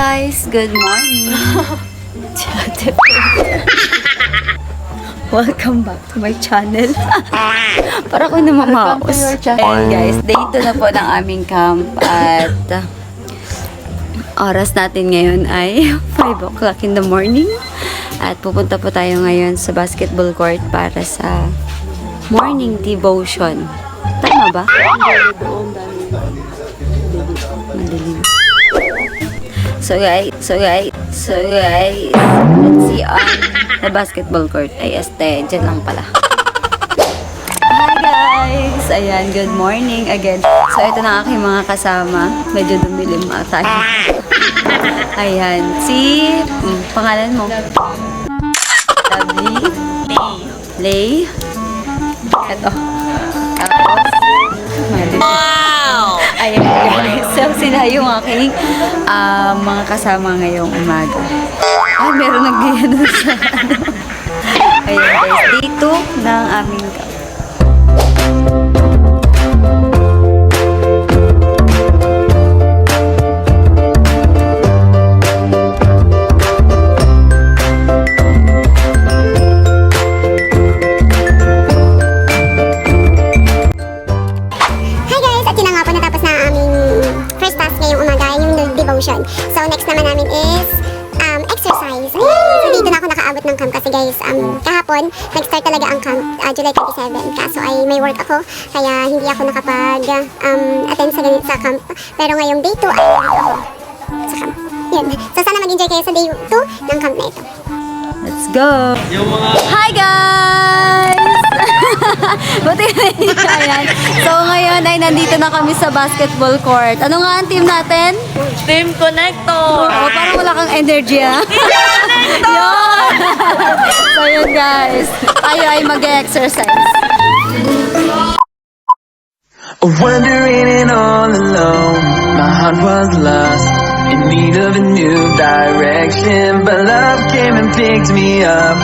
guys! Good morning! Welcome back to my channel. Para ko namamaos. Ayan guys, day 2 na po ng aming camp at oras natin ngayon ay 5 o'clock in the morning. At pupunta po tayo ngayon sa basketball court para sa morning devotion. Tama ba? Madilim. So guys, let's see on the basketball court. Ay, dyan lang pala. Hi guys! Ayan, good morning again. So ito na aking mga kasama. Medyo dumilim tayo. Ayan, si pangalan mo? Lovely. Lay. Ito. Tapos, wow! Ayan guys. So, sila yung aking mga kasama ngayong umaga. Meron nag-gano sa ano. Ayan guys. Day 2 ng aming camp. So, next naman namin is exercise. Ayan. So, dito na ako nakaabot ng camp kasi guys, kahapon, nag-start talaga ang camp, July 27. Kaso ay may work ako, kaya hindi ako nakapag-attend sa camp. Pero ngayong day 2 ay ako sa camp. Yun. So, sana mag-enjoy kayo sa day 2 ng camp na ito. Let's go! Hi guys! Buti na ayan. So ngayon ay nandito na kami sa basketball court. Ano nga ang team natin? Team Connector! Oo, parang wala kang energy ah. Yun! So yun guys, tayo ay mag-exercise. Wandering and all alone, my heart was lost, in need of a new direction. But love came and picked me up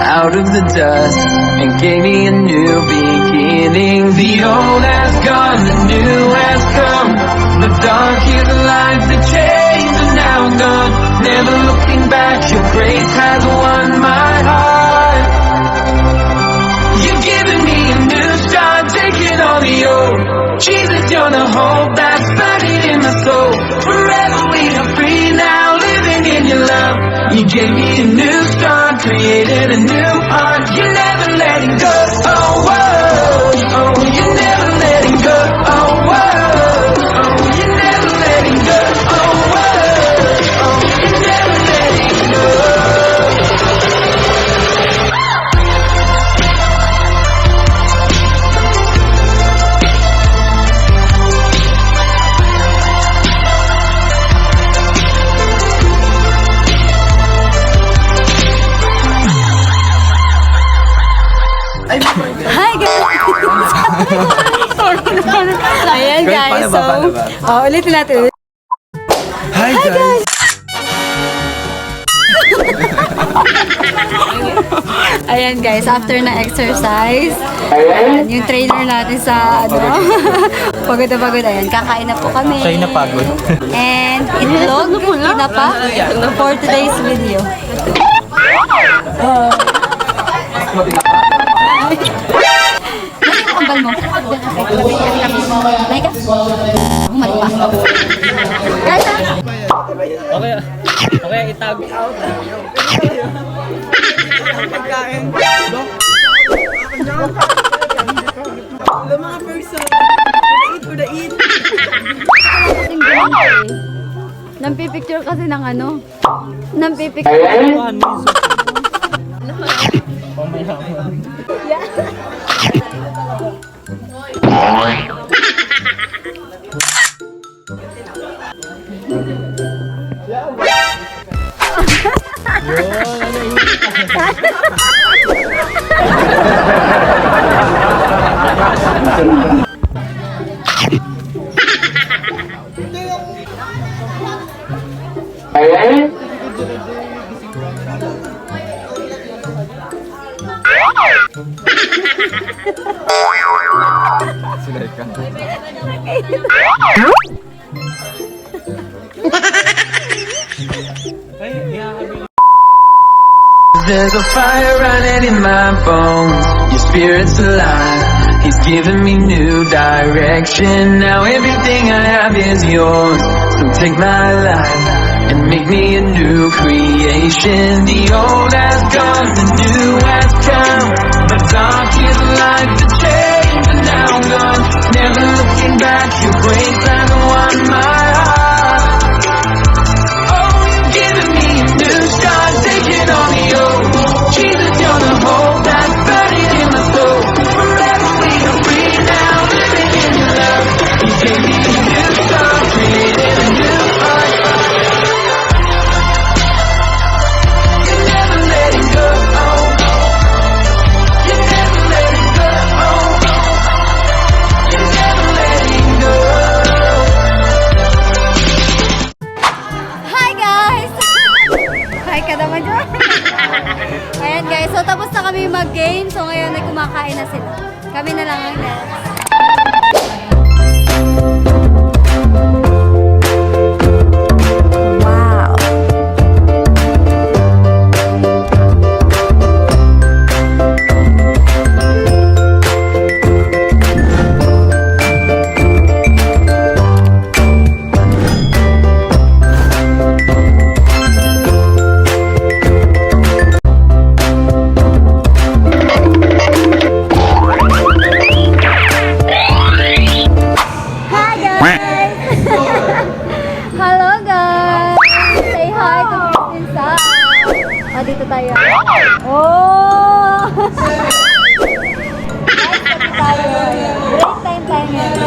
out of the dust and gave me a new beginning. The old has gone, the new has come. The dark is life, the chains are now gone. Never looking back, your grace has won my heart. You've given me a new start, taking all the old. Jesus, you're the hope that's burning in my soul. Forever we are free now, living in your love. You gave me a new start, created a new heart. You're never letting go. Oh, whoa. Oh, you're never letting go. Oh, whoa. Oh, you're never letting go. Oh, whoa. Oh, you're never letting go. Hi guys! Ayan guys, so ulitin natin. Hi guys. Ayan guys, after na exercise, ayan, yung trainer natin sa ano, pagod na pagod. Ayan, kakain na po kami. Siya na pagod. And itlog, kinapa, for today's video. Kambal mo. Laika? Mali pa. Guys, Okay, itag out. Pagkain. Mga person. Would I eat? Nampipicture kasi ng ano? Nampipicture. There's a fire running in my bones. Your spirit's alive. He's giving me new direction. Now everything I have is yours. So take my life and make me a new creation. The old has gone, the new has come. The dark is like the change, and now I'm gone. Never looking back, your grace has won my heart. Oh, you're giving me a new start, taking on the old. Jesus, you're the hope that's burning in my soul. Forever we are free now, living in your love. You gave me a new start, created a new heart. You're never letting go. You're never letting go. You're never letting go. Hi guys! Hi ka naman dyan. Ayan guys, so tapos na kami mag-game. So ngayon ay kumakain na sila. Kami na lang ang next. Wow! Hi guys! Hello guys! Say hi to Miss Insa. Oh, dito tayo. Oh! Guys, dito tayo. Break time tayo ngayon.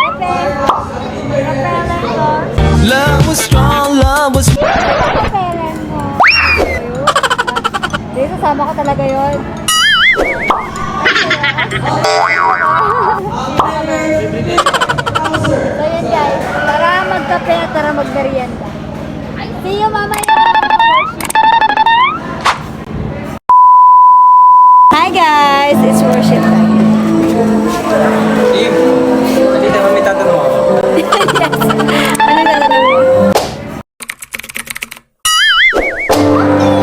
Repellent ko. Love was strong, love was. Repellent mo. Dito, sama ko talaga yun. So yun guys, tara magkape at tara magmerienda. See you mamaya! Hi guys! It's worship time. Steve, hindi naman may tatanong ako. Yes! Ano na lang mo?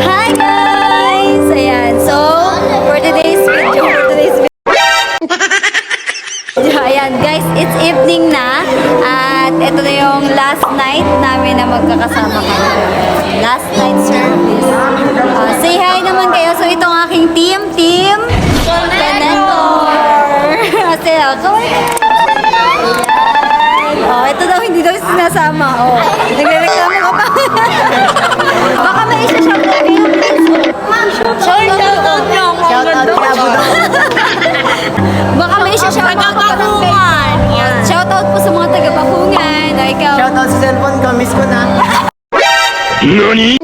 Hi guys! Ayan, so for today's video, ayan guys, it's evening na at ito na yung last night namin na magkakasama kami. Last night service. Say hi naman kayo. So itong aking team Connector. Kasi kaway na. Oh, ito daw hindi daw sinasama. Oh, nagreklamo ka pa. Baka may isa-shoutout kayo. Shoutout nyo. Baka may isa-shoutout ka ng Bakungan. Shoutout po sa mga taga-Bakungan. Ikaw. Shoutout sa cellphone ko, miss ko na. Nani?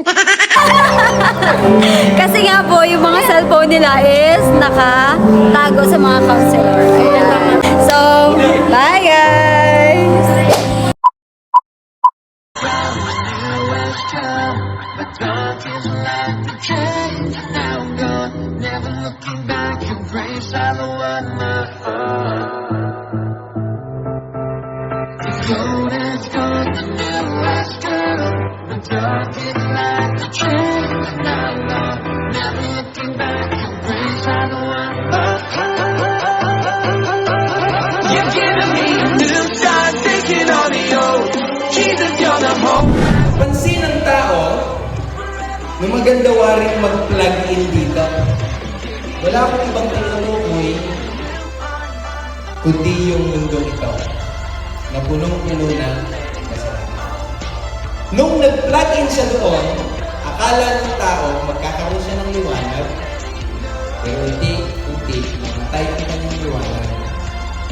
Kasi nga po, yung mga cellphone nila is nakatago sa mga counselor. Ayan. So, bye guys! Pansin ng tao na maganda waring mag-plug in dito. Wala akong ibang tinutukoy kundi yung mundong ito na punong-puno na kasalanan. Nung nag-plug in siya doon, akala ng tao magkakaroon siya ng liwanag, pero unti-unti namatay ang kanyang liwanag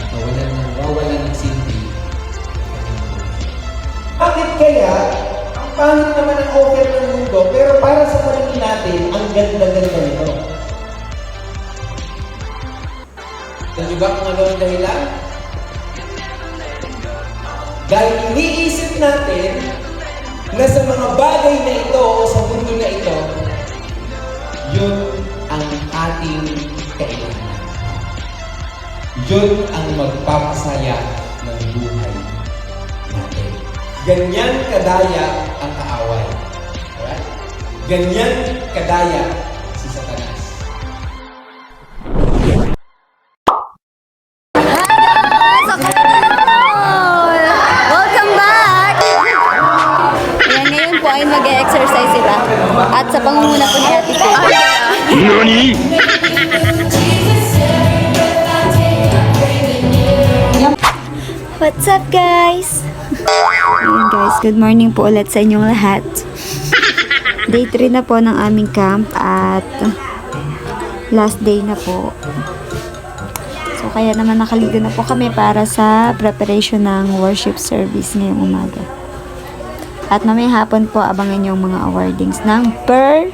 at nawawalan ng silbi. Bakit kaya ang pangit naman ang offer ng mundo pero para sa paningin natin ang ganda-ganda nito? Alam niyo ba kung ano ang dahilan? Dahil iniisip natin na sa mga bagay na ito o sa mundo na ito, yun ang ating kailangan. Yun ang magpapasaya ng buhay natin. Ganyan kadaya ang kaaway. Ganyan kadaya si Satanas. Welcome back! Ayan, ngayon po ay mag-exercise sila. At sa pangunguna po ni Ate Faye. What's up, guys? Ayan, guys. Good morning po ulit sa inyong lahat. Day 3 na po ng aming camp at last day na po. So, kaya naman nakaligo na po kami para sa preparation ng worship service ngayong umaga. At mamaya hapon po, abangan yung mga awardings ng per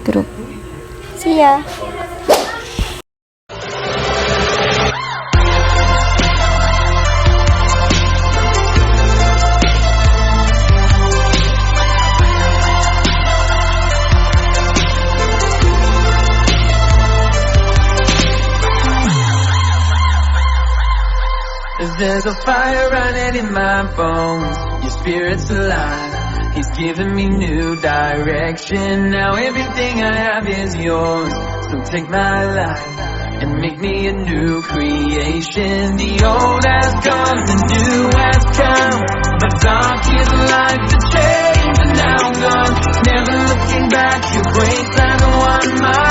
group. See ya! There's a fire running in my bones. Your spirit's alive. He's giving me new direction. Now everything I have is yours. So take my life and make me a new creation. The old has gone, the new has come. The dark is light, the chains are now gone. Never looking back, your grace has won my